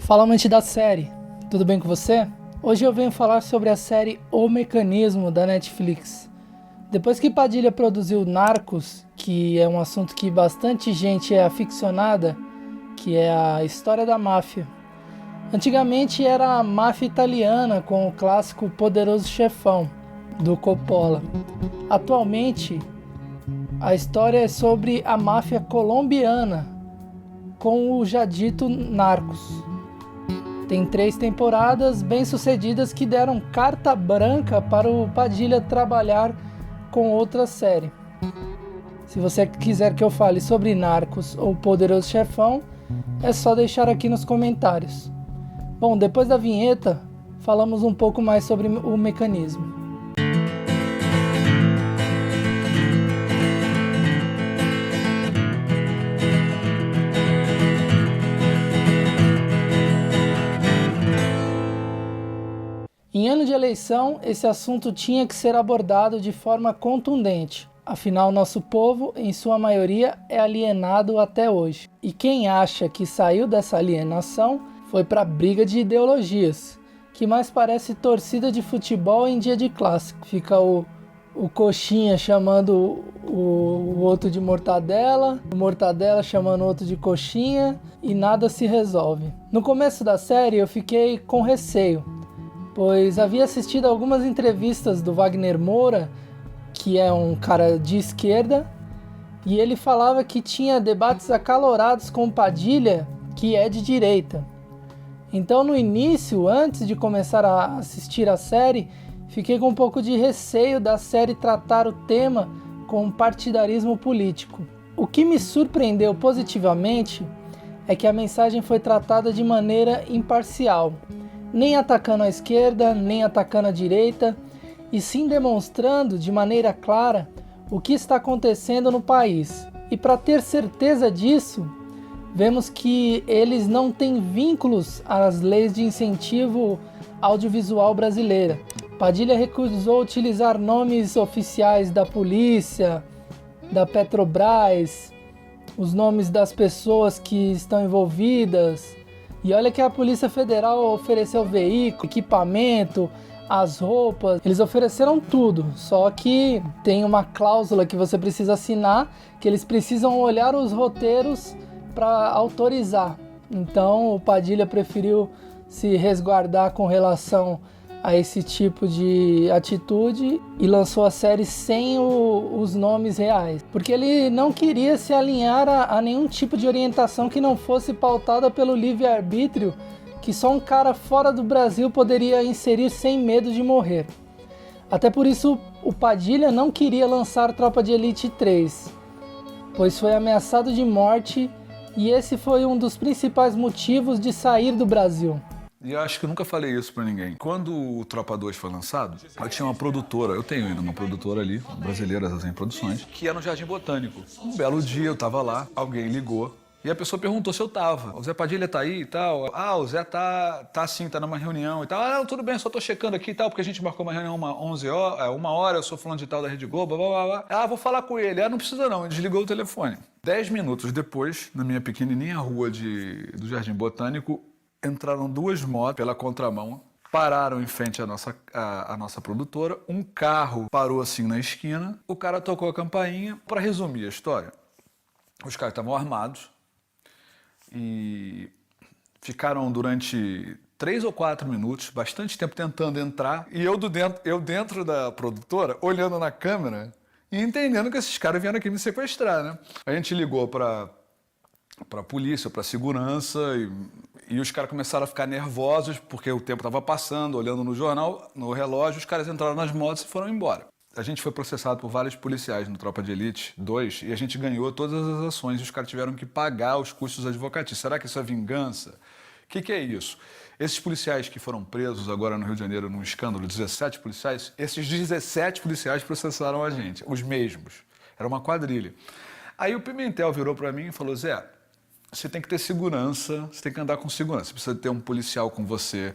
Fala, amante da série, tudo bem com você? Hoje eu venho falar sobre a série O Mecanismo da Netflix. Depois que Padilha produziu Narcos, que é um assunto que bastante gente é aficionada, que é a história da máfia. Antigamente era a máfia italiana com o clássico Poderoso Chefão, do Coppola. Atualmente, a história é sobre a máfia colombiana, com o já dito Narcos. Tem 3 temporadas bem-sucedidas que deram carta branca para o Padilha trabalhar com outra série. Se você quiser que eu fale sobre Narcos ou Poderoso Chefão, é só deixar aqui nos comentários. Bom, depois da vinheta, falamos um pouco mais sobre o mecanismo. Em ano de eleição, esse assunto tinha que ser abordado de forma contundente. Afinal, nosso povo, em sua maioria, é alienado até hoje. E quem acha que saiu dessa alienação foi para a briga de ideologias, que mais parece torcida de futebol em dia de clássico. Fica o coxinha chamando o outro de mortadela, o mortadela chamando o outro de coxinha, e nada se resolve. No começo da série eu fiquei com receio, pois havia assistido algumas entrevistas do Wagner Moura, que é um cara de esquerda, e ele falava que tinha debates acalorados com Padilha, que é de direita. Então, no início, antes de começar a assistir a série, fiquei com um pouco de receio da série tratar o tema com partidarismo político. O que me surpreendeu positivamente é que a mensagem foi tratada de maneira imparcial, nem atacando a esquerda, nem atacando a direita, e sim demonstrando de maneira clara o que está acontecendo no país. E para ter certeza disso, vemos que eles não têm vínculos às leis de incentivo audiovisual brasileira. Padilha recusou utilizar nomes oficiais da polícia, da Petrobras, os nomes das pessoas que estão envolvidas. E olha que a Polícia Federal ofereceu veículo, equipamento, as roupas, eles ofereceram tudo, só que tem uma cláusula que você precisa assinar, que eles precisam olhar os roteiros para autorizar. Então o Padilha preferiu se resguardar com relação a esse tipo de atitude e lançou a série sem os nomes reais, porque ele não queria se alinhar a nenhum tipo de orientação que não fosse pautada pelo livre-arbítrio que só um cara fora do Brasil poderia inserir sem medo de morrer. Até por isso o Padilha não queria lançar Tropa de Elite 3, pois foi ameaçado de morte e esse foi um dos principais motivos de sair do Brasil. E eu acho que eu nunca falei isso pra ninguém. Quando o Tropa 2 foi lançado, eu tinha uma produtora, eu tenho ainda uma produtora ali, brasileira, Zazen Produções, que é no Jardim Botânico. Um belo dia eu tava lá, alguém ligou, e a pessoa perguntou se eu tava. O Zé Padilha tá aí e tal? Ah, o Zé tá sim, tá numa reunião e tal. Ah, não, tudo bem, só tô checando aqui e tal, porque a gente marcou uma reunião uma hora, eu sou fulano de tal da Rede Globo, blá, blá, blá. Ah, vou falar com ele. Ah, não precisa não, ele desligou o telefone. 10 minutos depois, na minha pequenininha rua do Jardim Botânico, entraram 2 motos pela contramão, pararam em frente à nossa produtora, um carro parou assim na esquina, o cara tocou a campainha. Para resumir a história, os caras estavam armados e ficaram durante 3 ou 4 minutos, bastante tempo tentando entrar, e eu dentro da produtora, olhando na câmera e entendendo que esses caras vieram aqui me sequestrar, né? A gente ligou para polícia, para segurança, e os caras começaram a ficar nervosos porque o tempo estava passando, olhando no jornal, no relógio, os caras entraram nas motos e foram embora. A gente foi processado por vários policiais no Tropa de Elite 2 e a gente ganhou todas as ações e os caras tiveram que pagar os custos advocatícios. Será que isso é vingança? O que é isso? Esses policiais que foram presos agora no Rio de Janeiro num escândalo, 17 policiais, esses 17 policiais processaram a gente, os mesmos. Era uma quadrilha. Aí o Pimentel virou para mim e falou: Zé, você tem que ter segurança, você tem que andar com segurança. Você precisa ter um policial com você,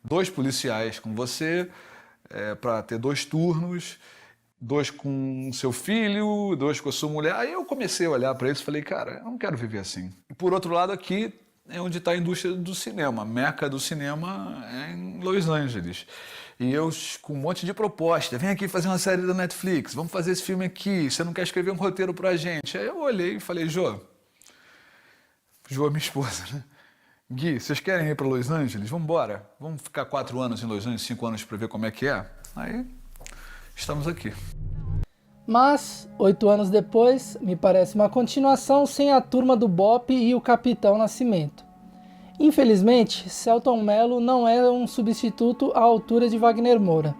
2 policiais com você, para ter 2 turnos, 2 com seu filho, 2 com a sua mulher. Aí eu comecei a olhar para eles e falei: cara, eu não quero viver assim. E por outro lado aqui, é onde está a indústria do cinema. A meca do cinema é em Los Angeles. E eu com um monte de proposta. Vem aqui fazer uma série da Netflix, vamos fazer esse filme aqui, você não quer escrever um roteiro pra gente? Aí eu olhei e falei, Jô, minha esposa, né? Gui, vocês querem ir para Los Angeles? Vamos embora. Vamos ficar 4 anos em Los Angeles, 5 anos para ver como é que é? Aí, estamos aqui. Mas, 8 anos depois, me parece uma continuação sem a turma do Bop e o Capitão Nascimento. Infelizmente, Selton Mello não é um substituto à altura de Wagner Moura.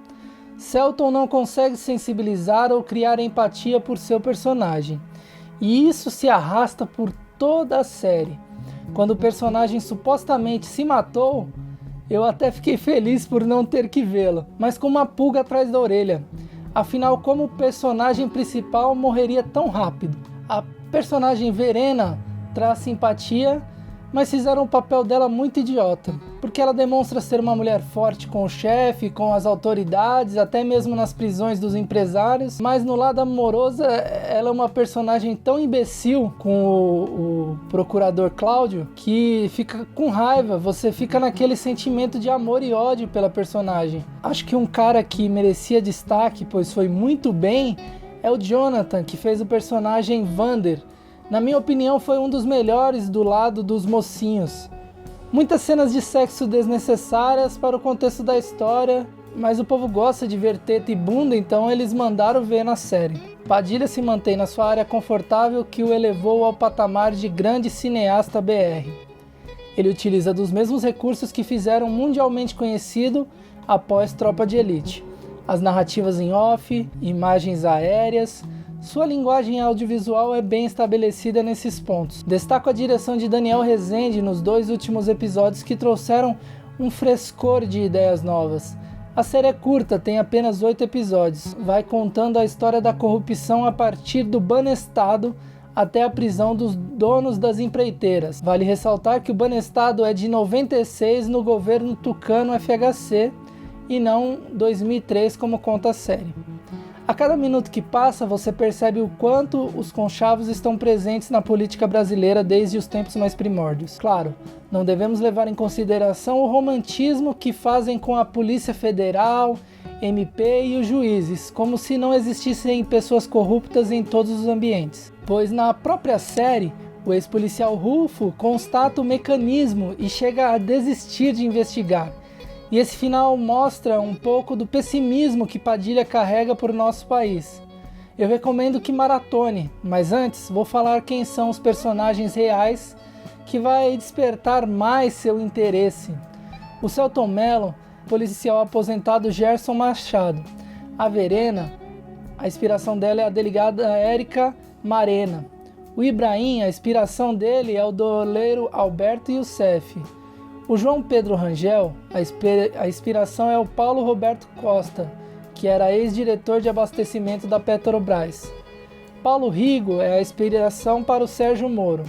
Selton não consegue sensibilizar ou criar empatia por seu personagem. E isso se arrasta por toda a série. Quando o personagem supostamente se matou, eu até fiquei feliz por não ter que vê-lo, mas com uma pulga atrás da orelha. Afinal, como o personagem principal morreria tão rápido? A personagem Verena traz simpatia, mas fizeram o papel dela muito idiota, porque ela demonstra ser uma mulher forte com o chefe, com as autoridades, até mesmo nas prisões dos empresários, mas no lado amoroso ela é uma personagem tão imbecil com o procurador Cláudio que fica com raiva, você fica naquele sentimento de amor e ódio pela personagem. Acho que um cara que merecia destaque, pois foi muito bem, é o Jonathan, que fez o personagem Vander. Na minha opinião, foi um dos melhores do lado dos mocinhos. Muitas cenas de sexo desnecessárias para o contexto da história, mas o povo gosta de ver teta e bunda, então eles mandaram ver na série. Padilha se mantém na sua área confortável que o elevou ao patamar de grande cineasta BR. Ele utiliza dos mesmos recursos que fizeram mundialmente conhecido após Tropa de Elite. As narrativas em off, imagens aéreas. Sua linguagem audiovisual é bem estabelecida nesses pontos. Destaco a direção de Daniel Rezende nos 2 últimos episódios que trouxeram um frescor de ideias novas. A série é curta, tem apenas 8 episódios. Vai contando a história da corrupção a partir do Banestado até a prisão dos donos das empreiteiras. Vale ressaltar que o Banestado é de 96 no governo Tucano FHC e não 2003 como conta a série. A cada minuto que passa, você percebe o quanto os conchavos estão presentes na política brasileira desde os tempos mais primórdios. Claro, não devemos levar em consideração o romantismo que fazem com a Polícia Federal, MP e os juízes, como se não existissem pessoas corruptas em todos os ambientes. Pois na própria série, o ex-policial Rufo constata o mecanismo e chega a desistir de investigar. E esse final mostra um pouco do pessimismo que Padilha carrega por nosso país. Eu recomendo que maratone, mas antes vou falar quem são os personagens reais que vai despertar mais seu interesse. O Selton Mello, policial aposentado Gerson Machado. A Verena, a inspiração dela é a delegada Érica Marena. O Ibrahim, a inspiração dele é o doleiro Alberto Youssef. O João Pedro Rangel, a inspiração é o Paulo Roberto Costa, que era ex-diretor de abastecimento da Petrobras. Paulo Rigo é a inspiração para o Sérgio Moro.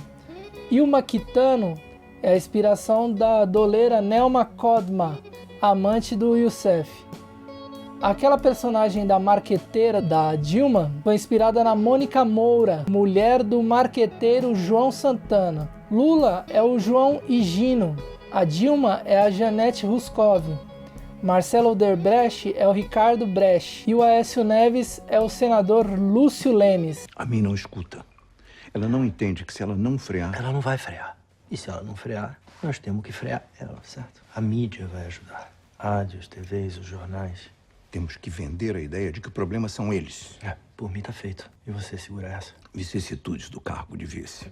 E o Maquitano é a inspiração da doleira Nelma Codma, amante do Youssef. Aquela personagem da marqueteira da Dilma foi inspirada na Mônica Moura, mulher do marqueteiro João Santana. Lula é o João Higino. A Dilma é a Janete Ruskov, Marcelo Odebrecht é o Ricardo Brecht e o Aécio Neves é o senador Lúcio Lemes. A mim não escuta. Ela não entende que se ela não frear... Ela não vai frear. E se ela não frear, nós temos que frear ela, certo? A mídia vai ajudar. Rádios, TVs, os jornais. Temos que vender a ideia de que o problema são eles. Por mim tá feito. E você segura essa? Vicissitudes do cargo de vice.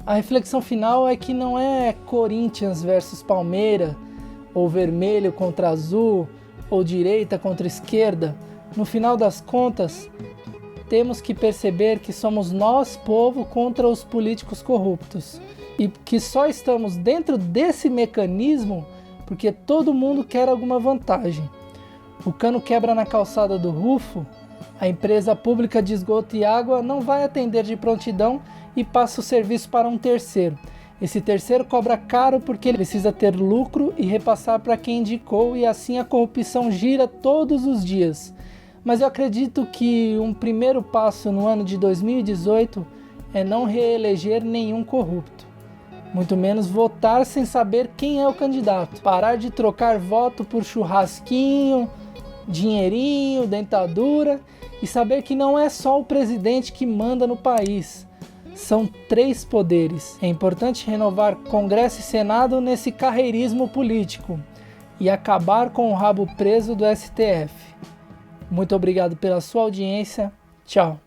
A reflexão final é que não é Corinthians versus Palmeiras, ou vermelho contra azul, ou direita contra esquerda. No final das contas, temos que perceber que somos nós, povo, contra os políticos corruptos. E que só estamos dentro desse mecanismo porque todo mundo quer alguma vantagem. O cano quebra na calçada do Rufo, a empresa pública de esgoto e água não vai atender de prontidão e passa o serviço para um terceiro. Esse terceiro cobra caro porque ele precisa ter lucro e repassar para quem indicou, e assim a corrupção gira todos os dias. Mas eu acredito que um primeiro passo no ano de 2018 é não reeleger nenhum corrupto. muito menos votar sem saber quem é o candidato. Parar de trocar voto por churrasquinho, dinheirinho, dentadura e saber que não é só o presidente que manda no país. São 3 poderes. É importante renovar Congresso e Senado nesse carreirismo político e acabar com o rabo preso do STF. Muito obrigado pela sua audiência. Tchau.